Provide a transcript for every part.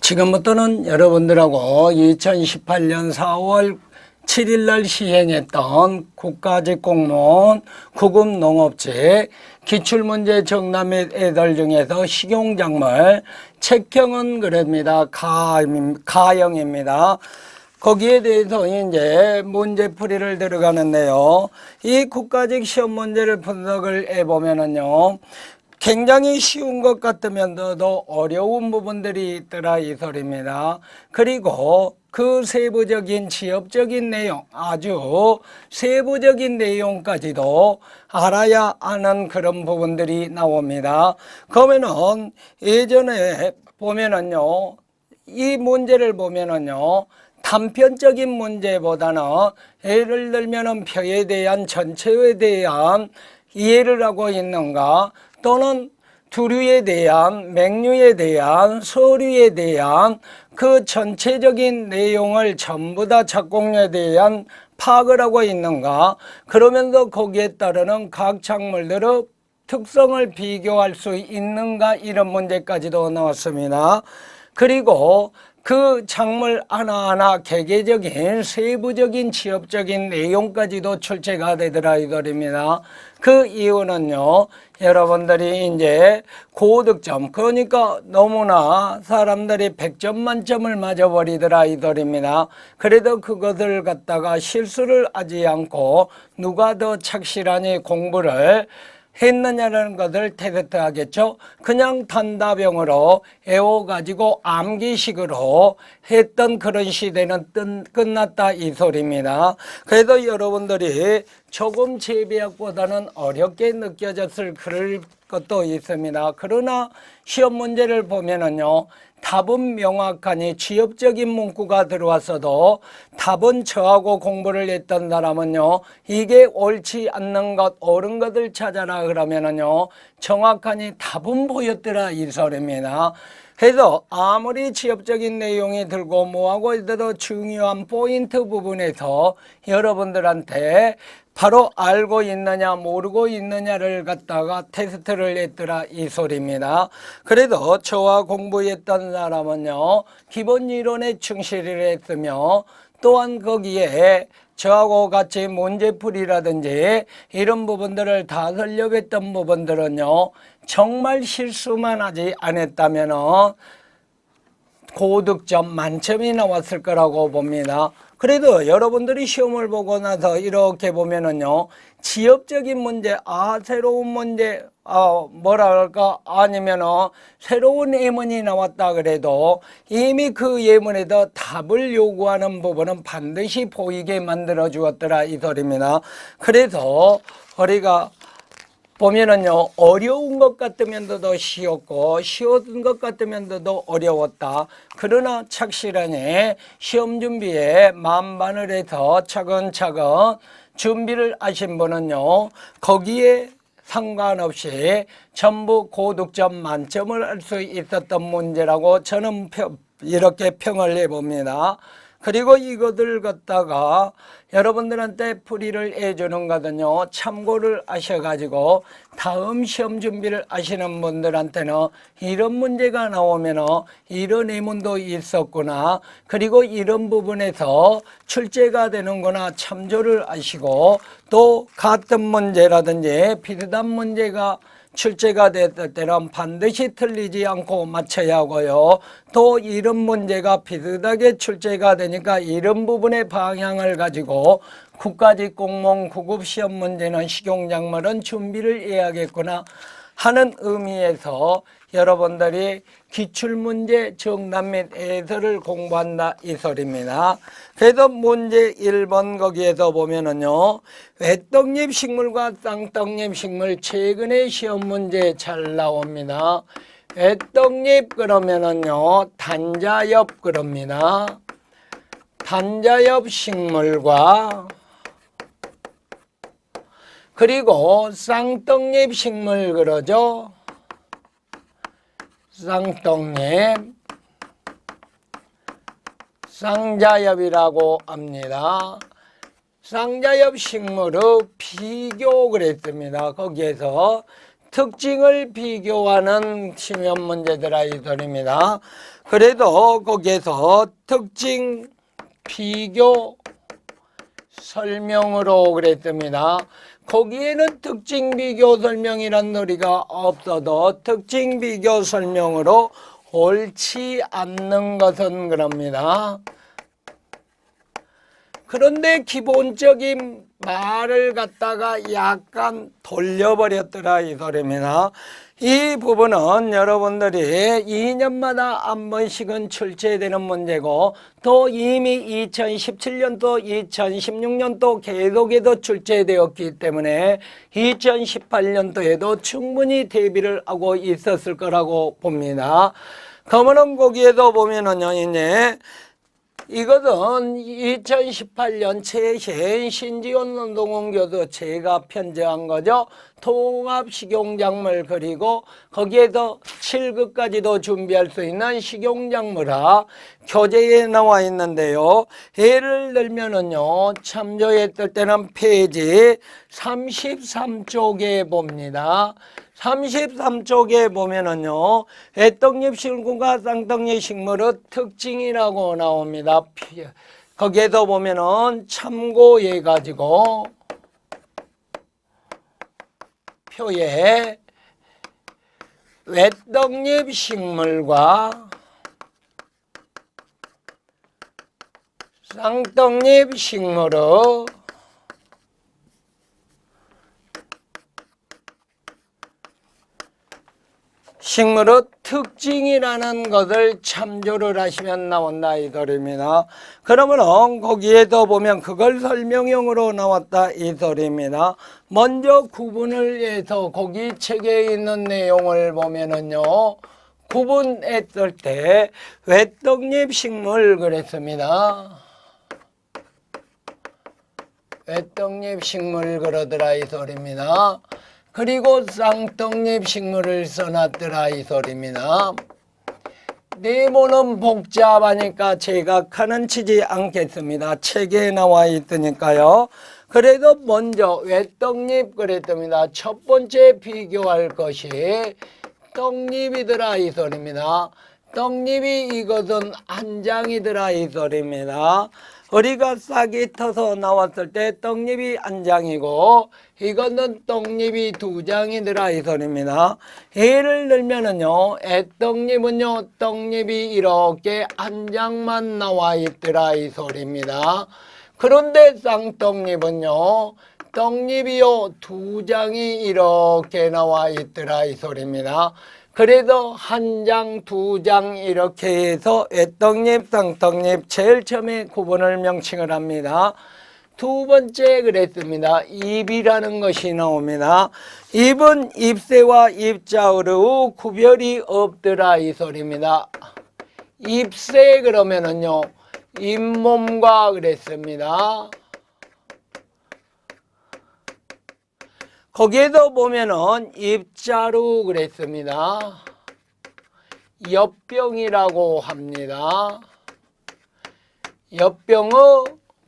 지금부터는 여러분들하고 2018년 4월 7일 날 시행했던 국가직 공무원 구급농업직 기출문제 정답 및 애들 중에서 식용작물 책형은 그럽니다. 가형입니다. 거기에 대해서 이제 문제풀이를 들어가는데요. 이 국가직 시험 문제를 분석을 해보면은요. 굉장히 쉬운 것 같으면서도 어려운 부분들이 있더라 이 소리입니다. 그리고 그 세부적인 지역적인 내용, 아주 세부적인 내용까지도 알아야 하는 그런 부분들이 나옵니다. 그러면은 예전에 보면은요, 이 문제를 보면은요, 단편적인 문제보다는 예를 들면은 표에 대한 전체에 대한 이해를 하고 있는가, 또는 두류에 대한, 맹류에 대한, 서류에 대한 그 전체적인 내용을 전부 다 작곡에 대한 파악을 하고 있는가, 그러면서 거기에 따르는 각 작물들의 특성을 비교할 수 있는가, 이런 문제까지도 나왔습니다. 그리고 그 작물 하나하나 개개적인 세부적인 지역적인 내용까지도 출제가 되더라 이거입니다. 그 이유는요, 여러분들이 이제 고득점, 그러니까 너무나 사람들이 100점 만점을 맞아버리더라 이거입니다. 그래도 그것을 갖다가 실수를 하지 않고 누가 더 착실하니 공부를 했느냐라는 것을 테스트하겠죠. 그냥 단답형으로 외워가지고 암기식으로 했던 그런 시대는 끝났다 이 소리입니다. 그래서 여러분들이 조금 제비학보다는 어렵게 느껴졌을 그럴 것도 있습니다. 그러나 시험 문제를 보면은요, 답은 명확하니 취업적인 문구가 들어왔어도 답은 저하고 공부를 했던 사람은요, 이게 옳지 않는 것, 옳은 것을 찾아라 그러면은요, 정확하니 답은 보였더라 이 소리입니다. 그래서 아무리 취업적인 내용이 들고 뭐하고 있어도 중요한 포인트 부분에서 여러분들한테 바로 알고 있느냐 모르고 있느냐를 갖다가 테스트를 했더라 이 소리입니다. 그래도 저와 공부했던 사람은요, 기본 이론에 충실을 했으며 또한 거기에 저하고 같이 문제풀이라든지 이런 부분들을 다 설립했던 부분들은요, 정말 실수만 하지 않았다면 고득점 만점이 나왔을 거라고 봅니다. 그래도 여러분들이 시험을 보고 나서 이렇게 보면은요, 지역적인 문제, 새로운 문제, 뭐랄까, 아니면은 새로운 예문이 나왔다 그래도 이미 그 예문에도 답을 요구하는 부분은 반드시 보이게 만들어 주었더라 이 소리입니다. 그래서 우리가 보면은요, 어려운 것 같으면 더 쉬웠고 쉬운 것 같으면 더 어려웠다. 그러나 착실하게 시험 준비에 만반을 해서 차근차근 준비를 하신 분은요, 거기에 상관없이 전부 고득점 만점을 할 수 있었던 문제라고 저는 이렇게 평을 해봅니다. 그리고 이것을 갖다가 여러분들한테 풀이를 해주는 거든요, 참고를 하셔가지고 다음 시험 준비를 하시는 분들한테는 이런 문제가 나오면 이런 예문도 있었구나, 그리고 이런 부분에서 출제가 되는구나 참조를 하시고, 또 같은 문제라든지 비슷한 문제가 출제가 됐을 때는 반드시 틀리지 않고 맞춰야 하고요. 또 이런 문제가 비슷하게 출제가 되니까 이런 부분의 방향을 가지고 국가직 공무원 구급시험 문제는 식용작물은 준비를 해야겠구나 하는 의미에서 여러분들이 기출문제 정답 및 해설을 공부한다 이 소리입니다. 그래서 문제 1번 거기에서 보면은요, 외떡잎 식물과 쌍떡잎 식물 최근에 시험 문제 잘 나옵니다. 외떡잎 그러면은요, 단자엽 그럽니다. 단자엽 식물과 그리고 쌍떡잎 식물 그러죠. 쌍떡잎, 쌍자엽이라고 합니다. 쌍자엽 식물의 비교 그랬습니다. 거기에서 특징을 비교하는 시험 문제들아 이들입니다. 그래도 거기에서 특징 비교 설명으로 그랬습니다. 거기에는 특징 비교 설명이란 놀이가 없어도 특징 비교 설명으로 옳지 않는 것은 그럽니다. 그런데 기본적인 말을 갖다가 약간 돌려버렸더라 이 소리입니다. 이 부분은 여러분들이 2년마다 한 번씩은 출제되는 문제고 또 이미 2017년도 2016년도 계속해서 출제되었기 때문에 2018년도에도 충분히 대비를 하고 있었을 거라고 봅니다. 그러면 거기에도 보면은요 이제 이것은 2018년 최신 신지원 운동원 교수 제가 편제한 거죠. 통합식용작물 그리고 거기에서 7급까지도 준비할 수 있는 식용작물화 교재에 나와 있는데요. 예를 들면은요. 참조했을 때는 페이지 33쪽에 봅니다. 33쪽에 보면은요, 애떡잎 식물과 쌍떡잎 식물의 특징이라고 나옵니다. 거기에서 보면은 참고해가지고 표에 외떡잎 식물과 쌍떡잎 식물의 특징이라는 것을 참조를 하시면 나온다 이 소리입니다. 그러면 거기에도 보면 그걸 설명형으로 나왔다 이 소리입니다. 먼저 구분을 해서 거기 책에 있는 내용을 보면은요. 구분했을 때 외떡잎 식물 그랬습니다. 외떡잎 식물 그러더라 이 소리입니다. 그리고 쌍떡잎 식물을 써놨더라 이 소리입니다. 네모는 복잡하니까 제가 가는 치지 않겠습니다. 책에 나와 있으니까요. 그래도 먼저 외떡잎 그랬습니다. 첫 번째 비교할 것이 떡잎이더라 이 소리입니다. 떡잎이 이것은 한 장이더라 이 소리입니다. 우리가 싹이 터서 나왔을 때 떡잎이 한 장이고 이거는 떡잎이 두 장이더라 이 소리입니다. 예를 들면은요, 애떡잎은요, 떡잎이 이렇게 한 장만 나와 있더라 이 소리입니다. 그런데 쌍떡잎은요, 떡잎이요, 두 장이 이렇게 나와 있더라 이 소리입니다. 그래서 한 장, 두 장 이렇게 해서 애떡잎, 쌍떡잎 제일 처음에 구분을 명칭을 합니다. 두 번째 그랬습니다. 잎이라는 것이 나옵니다. 잎은 잎새와 잎자우의 구별이 없더라 이 소리입니다. 잎새 그러면은요, 잎몸과 그랬습니다. 거기에도 보면은 잎자루 그랬습니다. 엽병이라고 합니다. 엽병의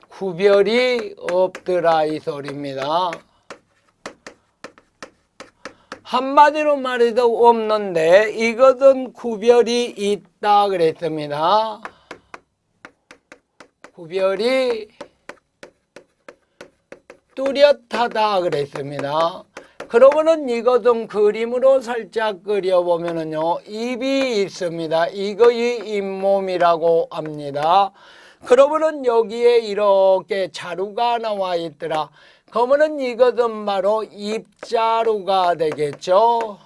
구별이 없더라 이 소리입니다. 한마디로 말해도 없는데 이것은 구별이 있다 그랬습니다. 구별이 뚜렷하다 그랬습니다. 그러면은 이것은 그림으로 살짝 그려보면은요, 잎이 있습니다. 이거의 잎몸이라고 합니다. 그러면은 여기에 이렇게 자루가 나와 있더라. 그러면은 이것은 바로 잎자루가 되겠죠.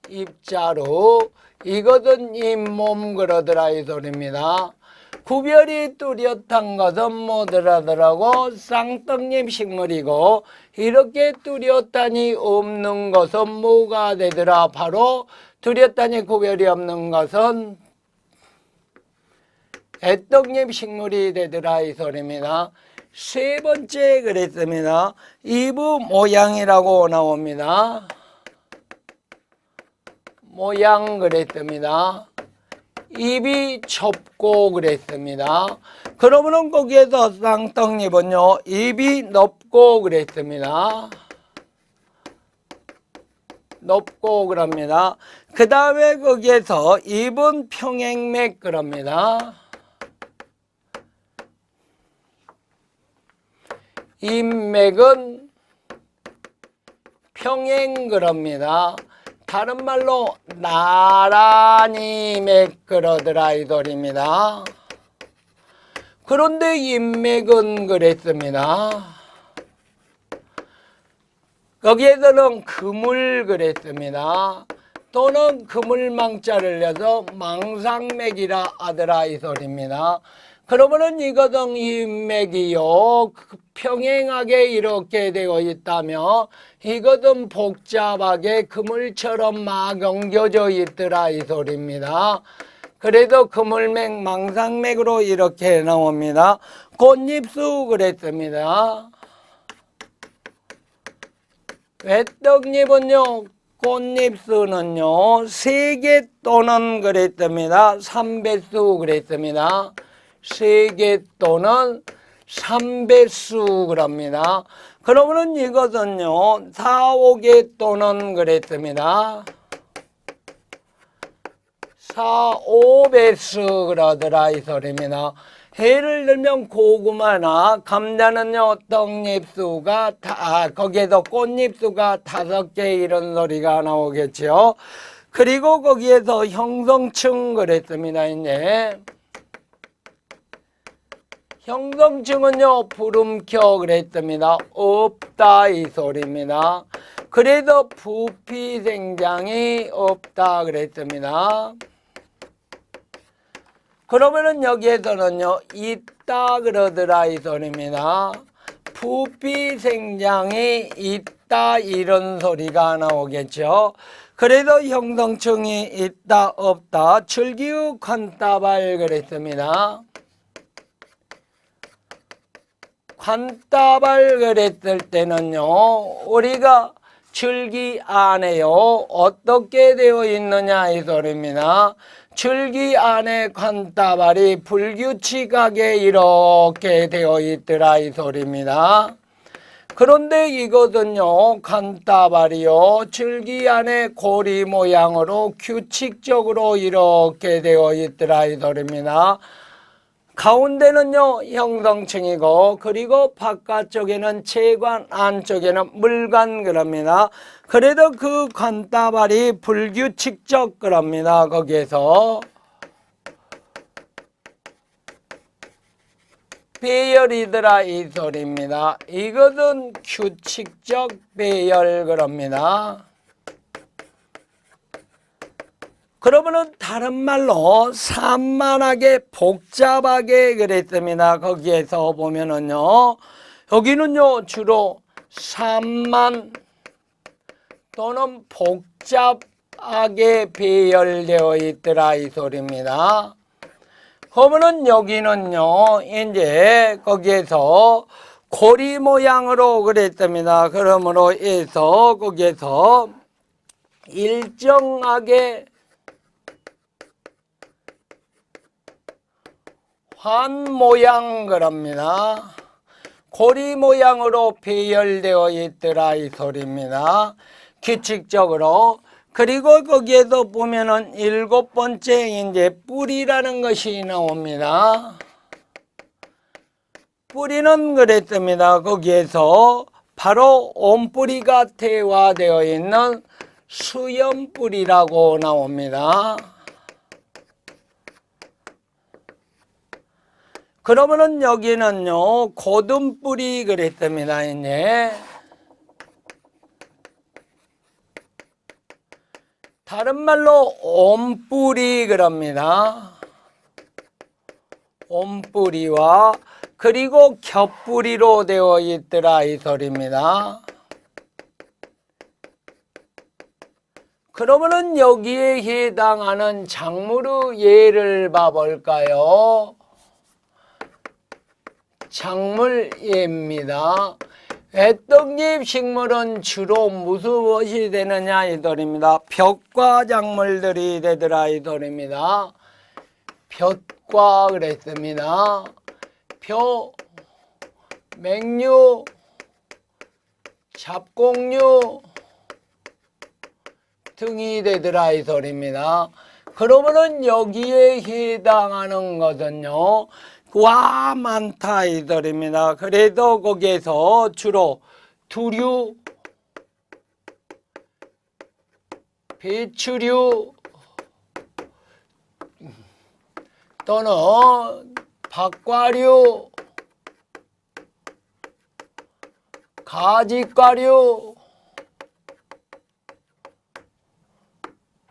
잎자루. 이것은 잎몸 그러더라 이 소리입니다. 구별이 뚜렷한 것은 뭐더라더라고 쌍떡잎 식물이고 이렇게 뚜렷하니 없는 것은 뭐가 되더라. 바로 뚜렷하니 구별이 없는 것은 애떡잎 식물이 되더라 이 소리입니다. 세 번째 그랬습니다. 잎의 모양이라고 나옵니다. 모양 그랬습니다. 잎이 좁고 그랬습니다. 그러면은 거기에서 쌍떡잎은요, 잎이 넓고 그랬습니다. 높고 그럽니다. 그 다음에 거기에서 2번 평행맥 그럽니다. 이 맥은 평행 그럽니다. 다른 말로 나란히 맥 그러더라 이 소리입니다. 그런데 인맥은 그랬습니다. 거기에서는 그물 그랬습니다. 또는 그물망자를 내서 망상맥이라 하더라 이 소리입니다. 그러면은 이것은 인맥이요 평행하게 이렇게 되어 있다며 이것은 복잡하게 그물처럼 막 엉겨져 있더라 이 소리입니다. 그래도 그물맥 망상맥으로 이렇게 나옵니다. 꽃잎수 그랬습니다. 외떡잎은요 꽃잎수는요 3개 또는 그랬습니다. 3배수 그랬습니다. 3개 또는 3배수 그럽니다. 그러면은 이것은요 4, 5개 또는 그랬습니다. 4, 5배수 그러더라 이 소리입니다. 예를 들면 고구마나 감자는요 떡잎수가 거기에서 꽃잎수가 5개 이런 소리가 나오겠죠. 그리고 거기에서 형성층 그랬습니다. 이제 형성층은요 부름켜 그랬습니다. 없다 이 소리입니다. 그래서 부피생장이 없다 그랬습니다. 그러면은 여기에서는요 있다 그러더라 이 소리입니다. 부피생장이 있다 이런 소리가 나오겠죠. 그래서 형성층이 있다 없다 줄기의 관따발 그랬습니다. 관따발 그랬을 때는요 우리가 줄기 안에요 어떻게 되어 있느냐 이 소리입니다. 줄기 안에 관따발이 불규칙하게 이렇게 되어 있더라 이 소리입니다. 그런데 이것은요 관따발이요 줄기 안에 고리 모양으로 규칙적으로 이렇게 되어 있더라 이 소리입니다. 가운데는요 형성층이고 그리고 바깥쪽에는 채관 안쪽에는 물관 그럽니다. 그래도 그 관따발이 불규칙적 그럽니다. 거기에서 배열이더라 이 소리입니다. 이것은 규칙적 배열 그럽니다. 그러면은 다른 말로 산만하게 복잡하게 그랬습니다. 거기에서 보면은요 여기는요 주로 산만 또는 복잡하게 배열되어 있더라 이 소리입니다. 그러면은 여기는요 이제 거기에서 고리 모양으로 그랬습니다. 그러므로 해서 거기에서 일정하게 환 모양 그럽니다. 고리 모양으로 배열되어 있더라 이 소리입니다. 규칙적으로. 그리고 거기에서 보면은 7번째 이제 뿌리라는 것이 나옵니다. 뿌리는 그랬습니다. 거기에서 바로 온뿌리가 태화되어 있는 수염뿌리라고 나옵니다. 그러면은 여기는요 고든뿌리 그랬습니다. 이제 다른 말로 온뿌리 그럽니다. 온뿌리와 그리고 겹뿌리로 되어 있더라 이 소리입니다. 그러면은 여기에 해당하는 작물의 예를 봐볼까요? 작물예입니다. 애떡잎 식물은 주로 무엇이 되느냐 이 소리입니다. 볕과 작물들이 되더라 이 소리입니다. 볕과 그랬습니다. 벼, 맹류, 잡곡류, 등이 되더라 이 소리입니다. 그러면은 여기에 해당하는 것은요, 와 많다 이 소리입니다. 그래도 거기에서 주로 두류, 배추류 또는 박과류, 가지과류,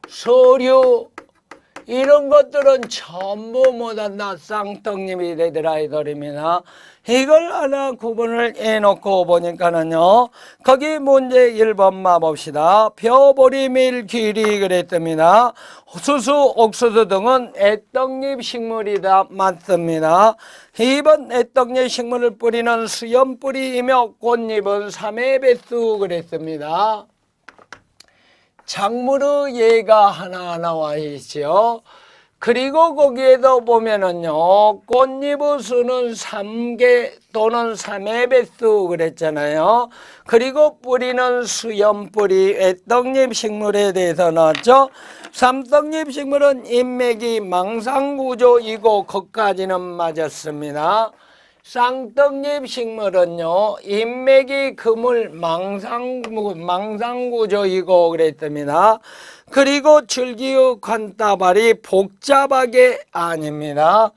서류 이런 것들은 전부 못한다 쌍떡잎이 되더라 이 소리입니다. 이걸 하나 구분을 해놓고 보니까는요, 거기 문제 1번만 봅시다. 벼보리밀 귀리 그랬습니다. 수수, 옥수수 등은 애떡잎 식물이다. 맞습니다. 2번 애떡잎 식물을 뿌리는 수염뿌리이며 꽃잎은 3회 배수 그랬습니다. 작물의 예가 하나 나와 있죠. 그리고 거기에도 보면은요, 꽃잎의 수는 3개 또는 3회 배수 그랬잖아요. 그리고 뿌리는 수염뿌리, 애떡잎 식물에 대해서 나왔죠. 삼떡잎 식물은 인맥이 망상구조이고 거기까지는 맞았습니다. 쌍떡잎 식물은요, 인맥이 그물 망상구조이고 그랬습니다. 그리고 줄기의 관다발이 복잡하게 아닙니다.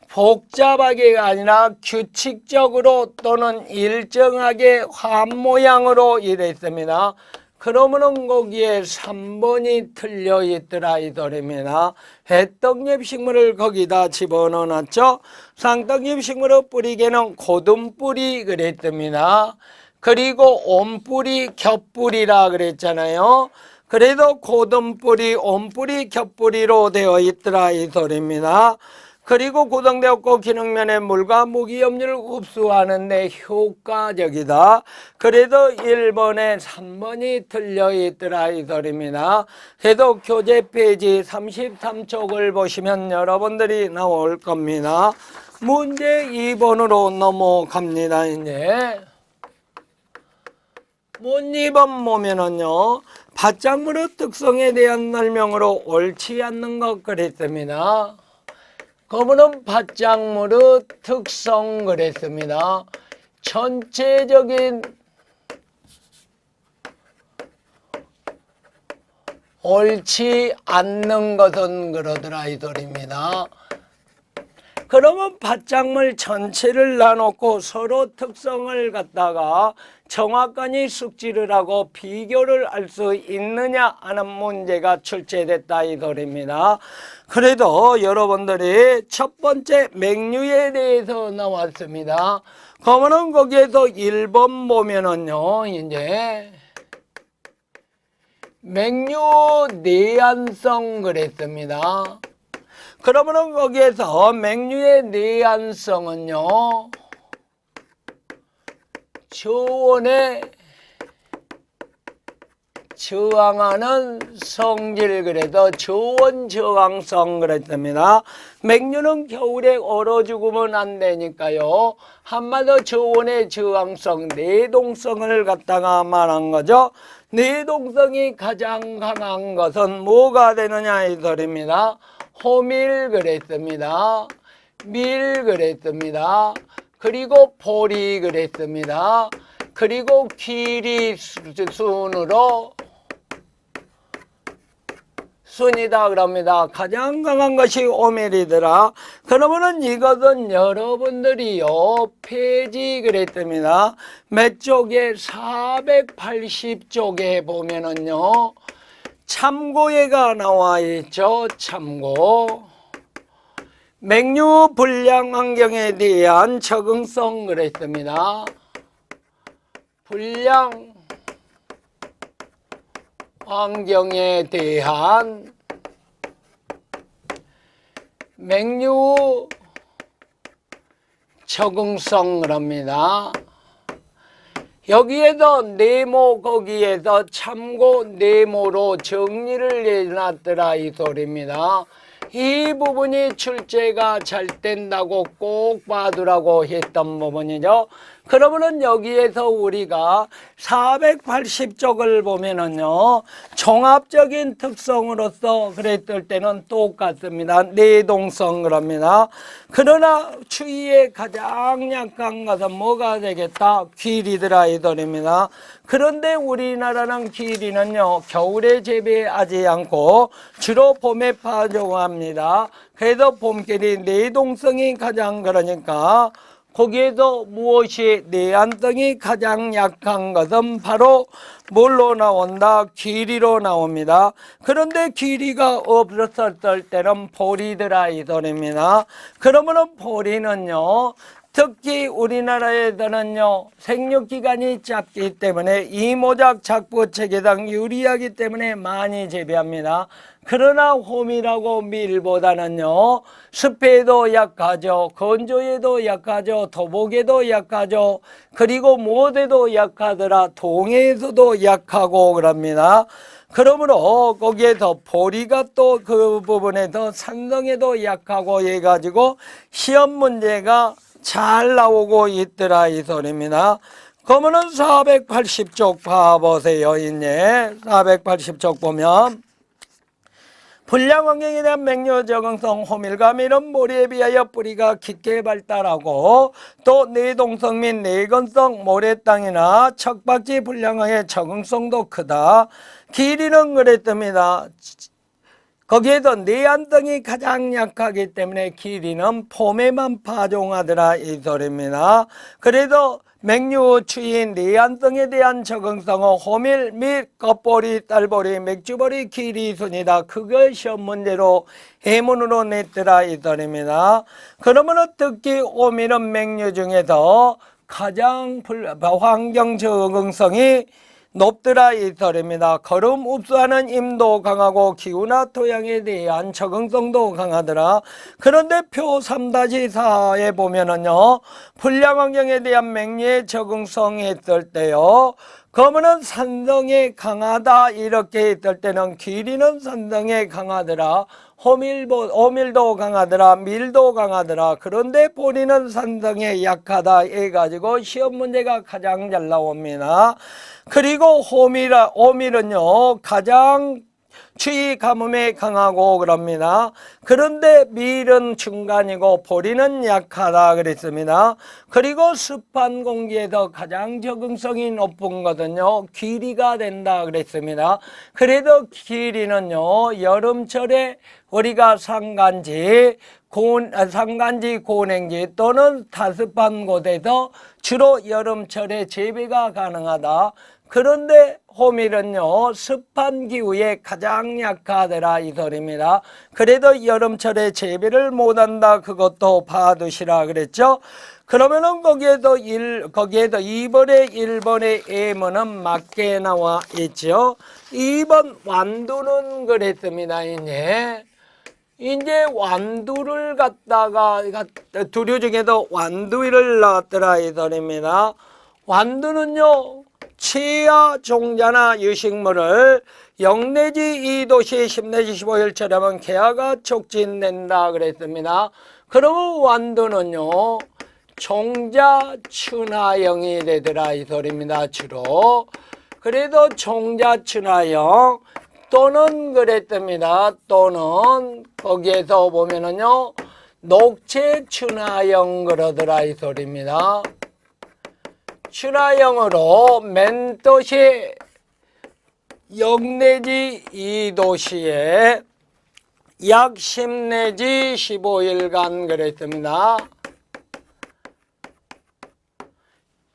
복잡하게가 아니라 규칙적으로 또는 일정하게 환 모양으로 이랬습니다. 그러면은 거기에 3번이 틀려 있더라 이 소리입니다. 해떡잎 식물을 거기다 집어넣어놨죠. 쌍떡잎 식물의 뿌리개는 고등뿌리 그랬습니다. 그리고 온뿌리, 겹뿌리라 그랬잖아요. 그래도 고등뿌리, 온뿌리, 겹뿌리로 되어 있더라 이 소리입니다. 그리고 구성되었고 기능면에 물과 무기염류를 흡수하는 데 효과적이다. 그래도 1번에 3번이 틀려있더라 이 소리입니다. 그래도 교재 페이지 33쪽을 보시면 여러분들이 나올 겁니다. 문제 2번으로 넘어갑니다. 이제 문제 2번 보면은요, 밭작물의 특성에 대한 설명으로 옳지 않는 것 그랬습니다. 그러면 밭작물의 특성 그랬습니다. 전체적인 옳지 않는 것은 그러더라 이 소리입니다. 그러면 밭작물 전체를 나놓고 서로 특성을 갖다가 정확하니 숙지를 하고 비교를 할 수 있느냐 하는 문제가 출제됐다 이 소리입니다. 그래도 여러분들이 첫 번째 맹류에 대해서 나왔습니다. 그러면은 거기에서 1번 보면은요, 이제 맹류 내한성 그랬습니다. 그러면은 거기에서 맹류의 내한성은요, 저온에 저항하는 성질 그래도 저온 저항성 그랬습니다. 맹류는 겨울에 얼어 죽으면 안 되니까요, 한마디로 저온의 저항성, 내동성을 갖다가 말한 거죠. 내동성이 가장 강한 것은 뭐가 되느냐 이 소리입니다. 호밀 그랬습니다. 밀 그랬습니다. 그리고 보리 그랬습니다. 그리고 귀리 순으로 순이다 그럽니다. 가장 강한 것이 호밀이더라. 그러면은 이것은 여러분들이요, 페이지 그랬습니다. 몇 쪽에 480쪽에 보면은요, 참고예가 나와 있죠. 참고. 맹류 불량 환경에 대한 적응성 그랬습니다. 불량 환경에 대한 맹류 적응성을 합니다. 여기에서 네모 거기에서 참고 네모로 정리를 해놨더라 이 소리입니다. 이 부분이 출제가 잘 된다고 꼭 봐두라고 했던 부분이죠. 그러면은 여기에서 우리가 480쪽을 보면은요, 종합적인 특성으로서 그랬을 때는 똑같습니다. 내동성 그럽니다. 그러나 추위에 가장 약한 것은 뭐가 되겠다? 귀리더라 이 소리입니다. 그런데 우리나라는 귀리는요, 겨울에 재배하지 않고 주로 봄에 파종합니다. 그래서 봄길이 내동성이 가장 그러니까 거기에서 무엇이 내안성이 가장 약한 것은 바로 뭘로 나온다? 귀리로 나옵니다. 그런데 귀리가 없었을 때는 보리더라 이 소리입니다. 그러면은 보리는요, 특히 우리나라에서는요, 생육기간이 짧기 때문에 이모작 작부체계상 유리하기 때문에 많이 재배합니다. 그러나 홈이라고 밀보다는요, 습해에도 약하죠, 건조에도 약하죠, 도복에도 약하죠, 그리고 무엇에도 약하더라, 동해에서도 약하고 그럽니다. 그러므로 거기에서 보리가 또 그 부분에서 산성에도 약하고 해가지고 시험 문제가 잘 나오고 있더라 이 소리입니다. 그러면은 480쪽 봐보세요. 이제 480쪽 보면 불량 환경에 대한 맹류 적응성 호밀과 밀은 모래에 비하여 뿌리가 깊게 발달하고 또 내동성 및 내건성 모래 땅이나 척박지 불량의 적응성도 크다. 길이는 그랬답니다. 거기에도 내안성이 가장 약하기 때문에 길이는 봄에만 파종하더라 이 소리입니다. 그래도 맹류 추인 내안성에 대한 적응성은 호밀 및 겉보리, 딸보리, 맥주보리 길이 순이다. 그걸 시험 문제로 해문으로 냈더라 이 소리입니다. 그러면 특히 호밀은 맹류 중에서 가장 환경 적응성이 높더라 이 소리입니다. 거름 흡수하는 힘도 강하고 기후나 토양에 대한 적응성도 강하더라. 그런데 표 3-4에 보면은요, 불량 환경에 대한 맹류의 적응성이 있을 때요, 그러면은 산성에 강하다 이렇게 있을 때는 길이는 산성에 강하더라. 호밀도 강하더라. 밀도 강하더라. 그런데 보리는 산성에 약하다 해가지고 시험 문제가 가장 잘 나옵니다. 그리고 호밀은요 가장 추위 가뭄에 강하고 그럽니다. 그런데 밀은 중간이고 보리는 약하다 그랬습니다. 그리고 습한 공기에서 가장 적응성이 높은 것은요 귀리가 된다 그랬습니다. 그래도 귀리는요 여름철에 우리가 상간지 고냉지 또는 다습한 곳에서 주로 여름철에 재배가 가능하다. 그런데 호밀은요 습한 기후에 가장 약하더라 이 소리입니다. 그래도 여름철에 재배를 못한다 그것도 봐두시라 그랬죠. 그러면은 거기에도 2번에 1번의 M은 맞게 나와 있죠. 2번 완두는 그랬습니다. 이제 완두를 갖다가 두류 중에도 완두를 나왔더라 이 소리입니다. 완두는요 치아 종자나 유식물을 0 내지 2도씨 10 내지 15일처럼 개화가 촉진된다 그랬습니다. 그러면 완두는요 종자 춘화형이 되더라 이 소리입니다. 주로 그래도 종자 춘화형 또는 그랬답니다. 또는 거기에서 보면은요 녹채 춘화형 그러더라 이 소리입니다. 춘화형으로 맨도시 0 내지 2도시에 약 10 내지 15일간 그랬습니다.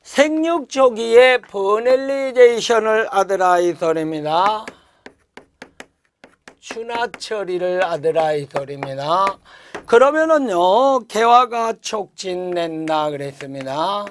생육 초기에 버넬리제이션을 하더라 이 소리입니다. 춘화 처리를 하더라 이 소리입니다. 그러면은요 개화가 촉진된다 그랬습니다.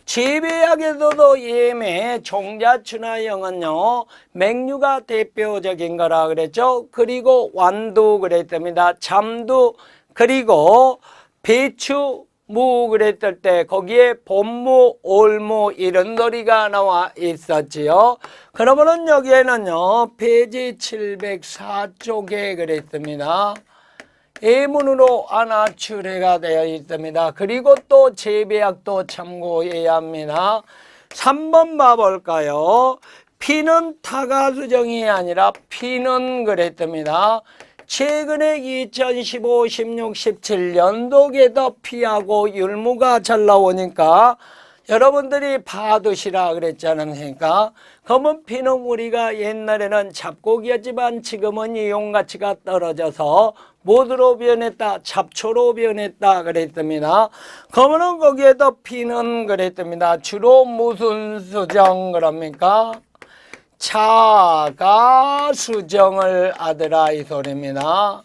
재배약에서도 예매 종자춘화형은요 맹류가 대표적인 거라 그랬죠. 그리고 완두 그랬답니다. 잠두 그리고 배추 무 그랬을 때 거기에 봄무 올무 이런 소리가 나와 있었지요. 그러면은 여기에는요 페이지 704쪽에 그랬습니다. 예문으로 하나 출해가 되어 있습니다. 그리고 또 재배약도 참고해야 합니다. 3번 봐볼까요? 피는 타가수정이 아니라 피는 그랬습니다. 최근에 2015, 16, 17년도에도 피하고 율무가 잘 나오니까 여러분들이 봐두시라 그랬지 않습니까? 검은 피는 우리가 옛날에는 잡곡이었지만 지금은 이용가치가 떨어져서 뭐로 변했다? 잡초로 변했다 그랬습니다. 검은은 거기에도 피는 그랬습니다. 주로 무슨 수정 그럽니까? 차가수정을 하더라 이 소리입니다.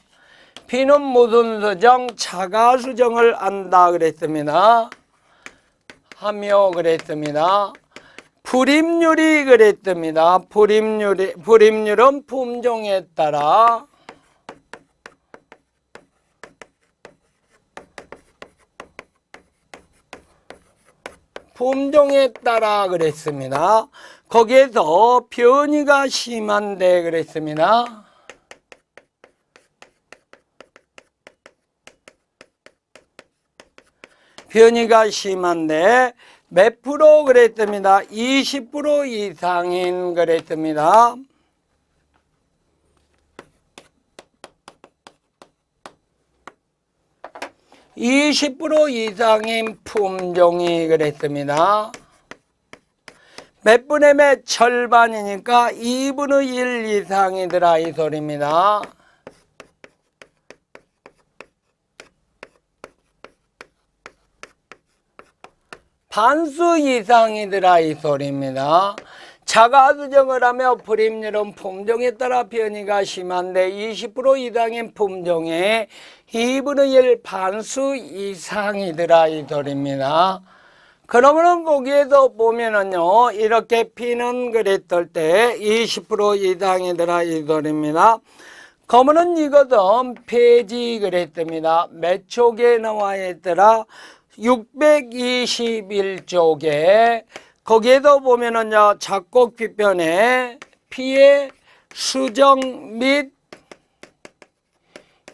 피는 무슨 수정? 차가수정을 한다 그랬습니다. 하며 그랬습니다. 불임률이 그랬습니다. 불임률은 품종에 따라 그랬습니다. 거기에서 변이가 심한데 그랬습니다. 변이가 심한데 몇 프로 그랬습니다. 20% 이상인 그랬습니다. 20% 이상인 품종이 그랬습니다. 몇 분의 몇 절반이니까 2분의 1 이상이더라 이 소리입니다. 반수 이상이더라 이 소리입니다. 자가수정을 하며 불임률은 품종에 따라 변이가 심한데 20% 이상인 품종에 2분의 1 반수 이상이더라 이 소리입니다. 그러면은 거기에서 보면은요, 이렇게 피는 그랬을 때 20% 이상이더라 이 소리입니다. 그러면은 이것은 폐지 그랬습니다. 몇 쪽에 나와 있더라? 621쪽에 거기에도 보면은요, 작곡 비변에 피의 수정 및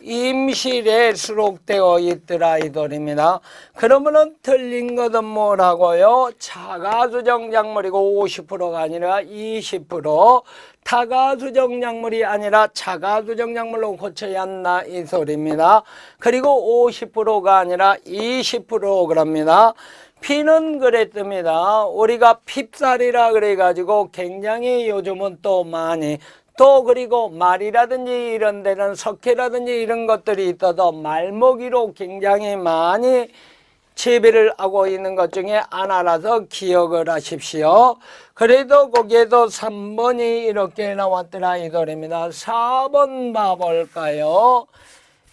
임실에 수록되어 있더라 이 소리입니다. 그러면은 틀린 것은 뭐라고요? 차가수정 약물이고 50%가 아니라 20%, 타가수정 약물이 아니라 차가수정 약물로 고쳐야 한다 이 소리입니다. 그리고 50%가 아니라 20% 그럽니다. 피는 그랬습니다. 우리가 핍살이라 그래가지고 굉장히 요즘은 또 많이 또 그리고 말이라든지 이런 데는 석회라든지 이런 것들이 있어서 말먹이로 굉장히 많이 재배를 하고 있는 것 중에 하나라서 기억을 하십시오. 그래도 거기에도 3번이 이렇게 나왔더라 이 소리입니다. 4번 봐볼까요?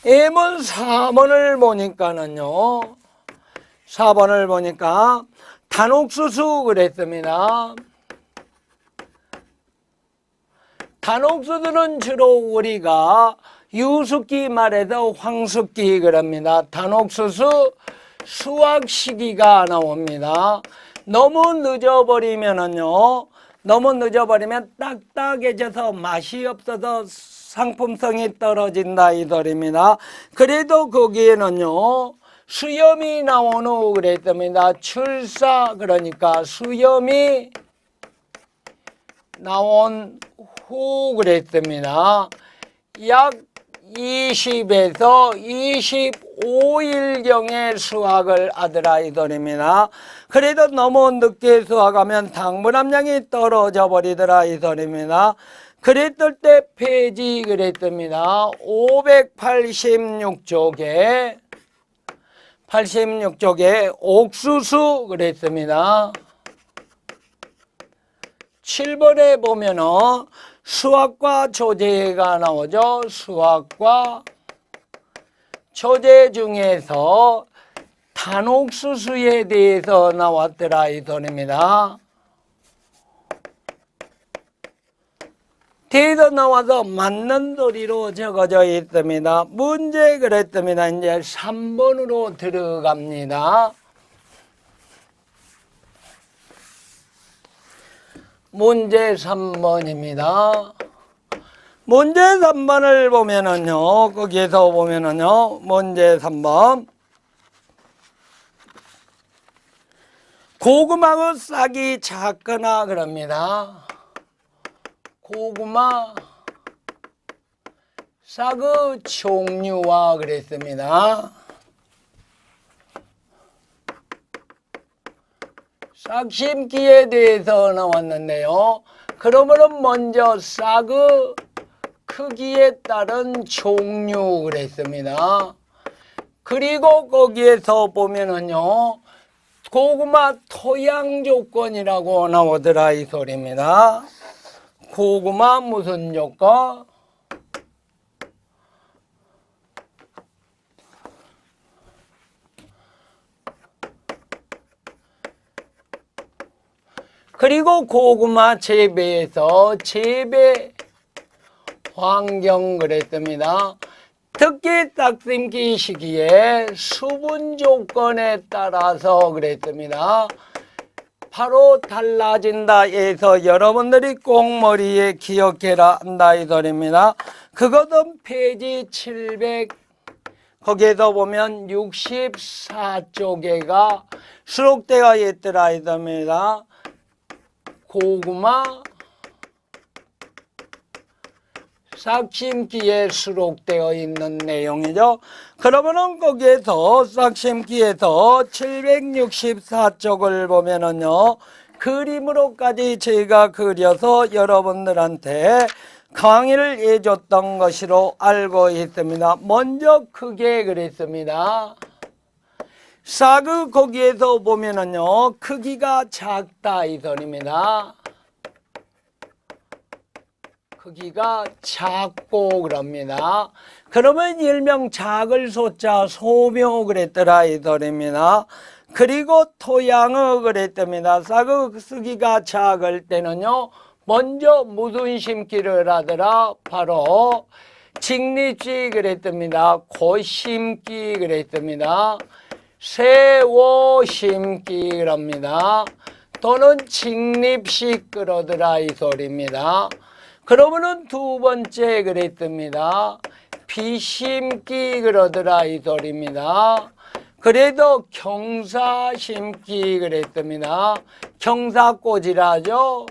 예문 4번을 보니까는요, 4번을 보니까 단옥수수 그랬습니다. 단옥수수는 주로 우리가 유숙기 말해서 황숙기 그럽니다. 단옥수수 수확 시기가 나옵니다. 너무 늦어버리면 딱딱해져서 맛이 없어서 상품성이 떨어진다 이 소리입니다. 그래도 거기에는요, 수염이 나온 후 그랬습니다. 출사 그러니까 수염이 나온 후 그랬습니다. 약 20에서 25일경에 수확을 하더라 이 소리입니다. 그래도 너무 늦게 수확하면 당분 함량이 떨어져 버리더라 이 소리입니다. 그랬을 때 폐지 그랬습니다. 586쪽에 옥수수 그랬습니다. 7번에 보면은 수확과 조제가 나오죠. 수확과 조제 중에서 단옥수수에 대해서 나왔더라 이 소리입니다. 대에서 나와서 맞는 소리로 적어져 있습니다. 문제 그랬습니다. 이제 3번으로 들어갑니다. 문제 3번입니다. 문제 3번을 보면은요, 거기에서 보면은요, 문제 3번. 고구마의 싹이 작거나 그럽니다. 고구마 싹의 종류와 그랬습니다. 싹 심기에 대해서 나왔는데요. 그러면은 먼저 싹의 크기에 따른 종류 그랬습니다. 그리고 거기에서 보면은요, 고구마 토양 조건이라고 나오더라 이 소리입니다. 고구마 무슨 조건? 그리고 고구마 재배에서 재배 환경 그랬습니다. 특히 싹 심기 시기에 수분 조건에 따라서 그랬습니다. 바로 달라진다 해서 여러분들이 꼭 머리에 기억해라 한다 이 소리입니다. 그것은 페이지 700 거기에서 보면 64쪽에가 수록되어 있더라 이 소리입니다. 고구마 싹 심기에 수록되어 있는 내용이죠. 그러면은 거기에서 싹 심기에서 764쪽을 보면은요, 그림으로까지 저희가 그려서 여러분들한테 강의를 해줬던 것으로 알고 있습니다. 먼저 크게 그랬습니다. 싹의 거기에서 보면은요, 크기가 작다 이 소리입니다. 크기가 작고 그럽니다. 그러면 일명 작을 소자 소묘 그랬더라 이 소리입니다. 그리고 토양의 그랬답니다. 싹의 크기가 작을 때는요, 먼저 무슨 심기를 하더라? 바로 직립지 그랬답니다. 고심기 그랬답니다. 세워 심기 그럽니다. 또는 직립식 그러더라 이 소리입니다. 그러면은 두 번째 그랬습니다. 비심기 그러더라 이 소리입니다. 그래도 경사심기 그랬습니다. 경사꽂이라죠.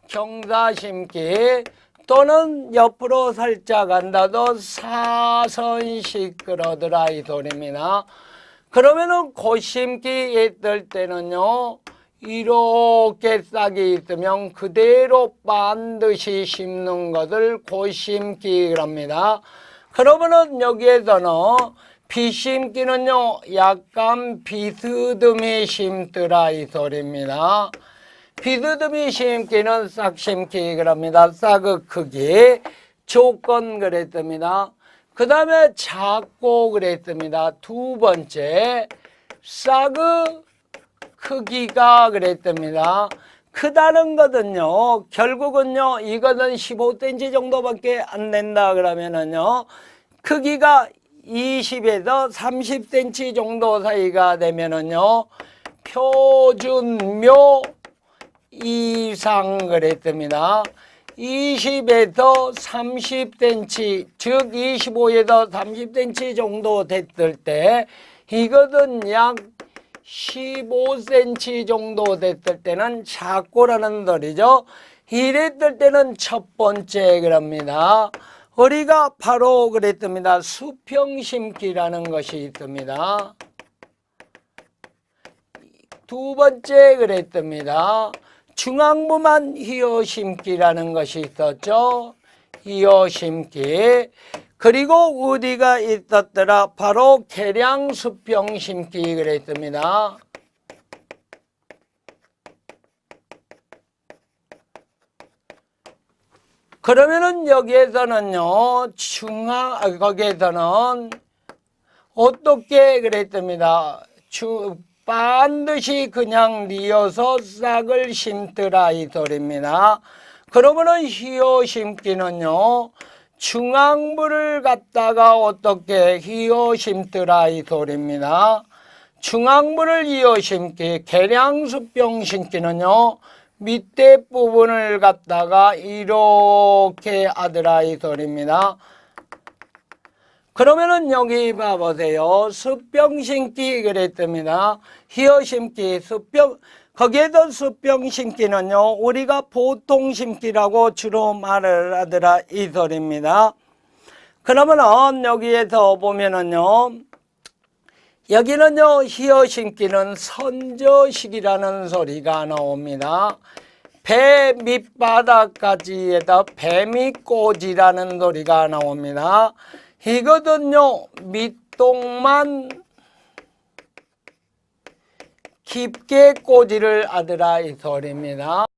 경사심기 또는 옆으로 살짝 간다도 사선식 그러더라 이 소리입니다. 그러면은 고심기 있을 때는요, 이렇게 싹이 있으면 그대로 반드시 심는 것을 고심기랍니다. 그러면은 여기에서는 비심기는요, 약간 비스듬히 심더라 이 소리입니다. 비스듬히 심기는 싹 심기 그럽니다. 싹의 크기 조건 그랬습니다. 그 다음에 작고 그랬습니다. 두 번째 싹의 크기가 그랬답니다. 크다는 거는요, 결국은요, 이거는 15cm 정도밖에 안 된다 그러면은요, 크기가 20에서 30cm 정도 사이가 되면은요, 표준묘 이상 그랬답니다. 20에서 30cm, 즉 25에서 30cm 정도 됐을 때, 이것은 약 15cm 정도 됐을 때는 작고라는 소리죠. 이랬을 때는 첫 번째 그럽니다. 우리가 바로 그랬습니다. 수평심기라는 것이 있습니다. 두 번째 그랬습니다. 중앙부만 휘어심기라는 것이 있었죠. 휘어심기. 그리고 어디가 있었더라? 바로 계량수평심기 그랬습니다. 그러면은 여기에서는요, 거기에서는 어떻게 그랬습니다. 반드시 그냥 뉘어서 싹을 심더라 이 소리입니다. 그러면은 휘어 심기는요, 중앙부를 갖다가 어떻게 휘어 심더라 이 소리입니다. 중앙부를 이어 심기, 계량수평 심기는요, 밑에 부분을 갖다가 이렇게 아들아 이 소리입니다. 그러면은 여기 봐보세요. 숫병 심기 그랬습니다. 희어 심기, 숫병, 거기에도 숫병 심기는요, 우리가 보통 심기라고 주로 말을 하더라 이 소리입니다. 그러면은 여기에서 보면은요, 여기는요, 희어 심기는 선저식이라는 소리가 나옵니다. 배 밑바닥까지에다 뱀이 꼬지라는 소리가 나옵니다. 이거든요, 밑동만 깊게 꼬지를 하더라 이 소리입니다.